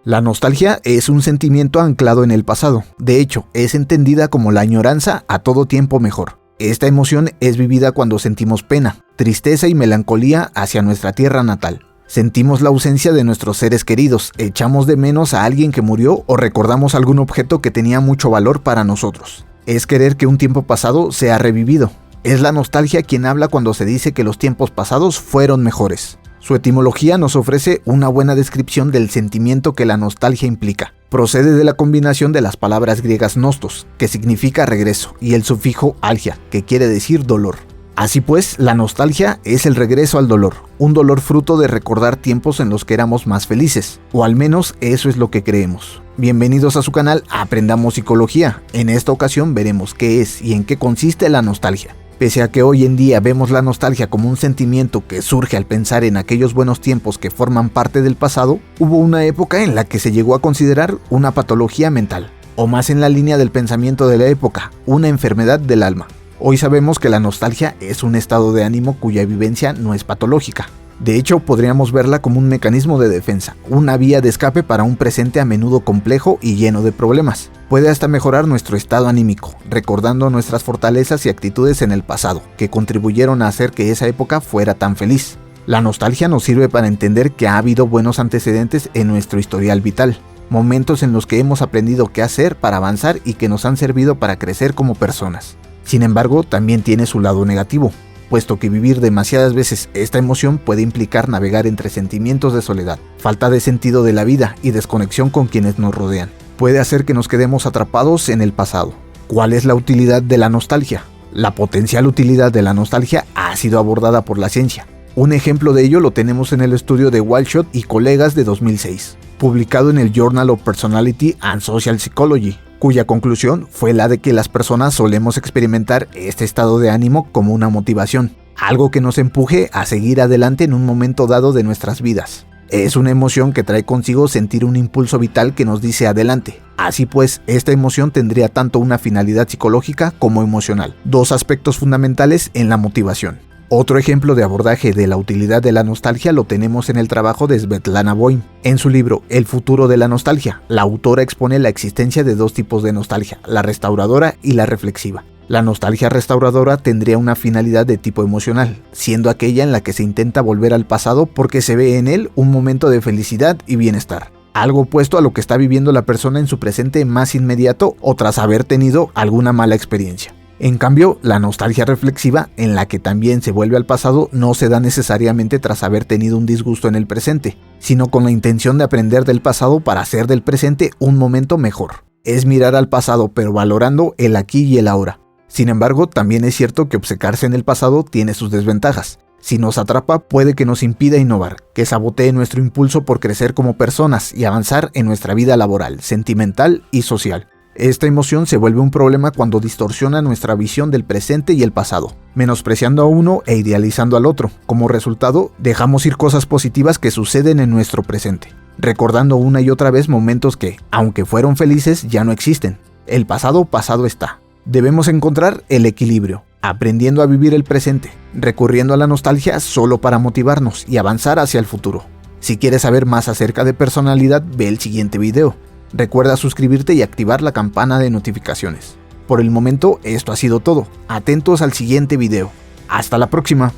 La nostalgia es un sentimiento anclado en el pasado. De hecho, es entendida como la añoranza a todo tiempo mejor. Esta emoción es vivida cuando sentimos pena, tristeza y melancolía hacia nuestra tierra natal. Sentimos la ausencia de nuestros seres queridos, echamos de menos a alguien que murió o recordamos algún objeto que tenía mucho valor para nosotros. Es querer que un tiempo pasado sea revivido. Es la nostalgia quien habla cuando se dice que los tiempos pasados fueron mejores. Su etimología nos ofrece una buena descripción del sentimiento que la nostalgia implica. Procede de la combinación de las palabras griegas nostos, que significa regreso, y el sufijo algia, que quiere decir dolor. Así pues, la nostalgia es el regreso al dolor, un dolor fruto de recordar tiempos en los que éramos más felices, o al menos eso es lo que creemos. Bienvenidos a su canal Aprendamos Psicología. En esta ocasión veremos qué es y en qué consiste la nostalgia. Pese a que hoy en día vemos la nostalgia como un sentimiento que surge al pensar en aquellos buenos tiempos que forman parte del pasado, hubo una época en la que se llegó a considerar una patología mental, o más en la línea del pensamiento de la época, una enfermedad del alma. Hoy sabemos que la nostalgia es un estado de ánimo cuya vivencia no es patológica. De hecho, podríamos verla como un mecanismo de defensa, una vía de escape para un presente a menudo complejo y lleno de problemas. Puede hasta mejorar nuestro estado anímico, recordando nuestras fortalezas y actitudes en el pasado, que contribuyeron a hacer que esa época fuera tan feliz. La nostalgia nos sirve para entender que ha habido buenos antecedentes en nuestro historial vital, momentos en los que hemos aprendido qué hacer para avanzar y que nos han servido para crecer como personas. Sin embargo, también tiene su lado negativo, puesto que vivir demasiadas veces esta emoción puede implicar navegar entre sentimientos de soledad, falta de sentido de la vida y desconexión con quienes nos rodean. Puede hacer que nos quedemos atrapados en el pasado. ¿Cuál es la utilidad de la nostalgia? La potencial utilidad de la nostalgia ha sido abordada por la ciencia. Un ejemplo de ello lo tenemos en el estudio de Waldschut y colegas de 2006, publicado en el Journal of Personality and Social Psychology, cuya conclusión fue la de que las personas solemos experimentar este estado de ánimo como una motivación, algo que nos empuje a seguir adelante en un momento dado de nuestras vidas. Es una emoción que trae consigo sentir un impulso vital que nos dice adelante. Así pues, esta emoción tendría tanto una finalidad psicológica como emocional, dos aspectos fundamentales en la motivación. Otro ejemplo de abordaje de la utilidad de la nostalgia lo tenemos en el trabajo de Svetlana Boym. En su libro El futuro de la nostalgia, la autora expone la existencia de dos tipos de nostalgia, la restauradora y la reflexiva. La nostalgia restauradora tendría una finalidad de tipo emocional, siendo aquella en la que se intenta volver al pasado porque se ve en él un momento de felicidad y bienestar, algo opuesto a lo que está viviendo la persona en su presente más inmediato o tras haber tenido alguna mala experiencia. En cambio, la nostalgia reflexiva, en la que también se vuelve al pasado, no se da necesariamente tras haber tenido un disgusto en el presente, sino con la intención de aprender del pasado para hacer del presente un momento mejor. Es mirar al pasado pero valorando el aquí y el ahora. Sin embargo, también es cierto que obcecarse en el pasado tiene sus desventajas. Si nos atrapa, puede que nos impida innovar, que sabotee nuestro impulso por crecer como personas y avanzar en nuestra vida laboral, sentimental y social. Esta emoción se vuelve un problema cuando distorsiona nuestra visión del presente y el pasado, menospreciando a uno e idealizando al otro. Como resultado, dejamos ir cosas positivas que suceden en nuestro presente, recordando una y otra vez momentos que, aunque fueron felices, ya no existen. El pasado está. Debemos encontrar el equilibrio, aprendiendo a vivir el presente, recurriendo a la nostalgia solo para motivarnos y avanzar hacia el futuro. Si quieres saber más acerca de personalidad, ve el siguiente video. Recuerda suscribirte y activar la campana de notificaciones. Por el momento, esto ha sido todo. Atentos al siguiente video. Hasta la próxima.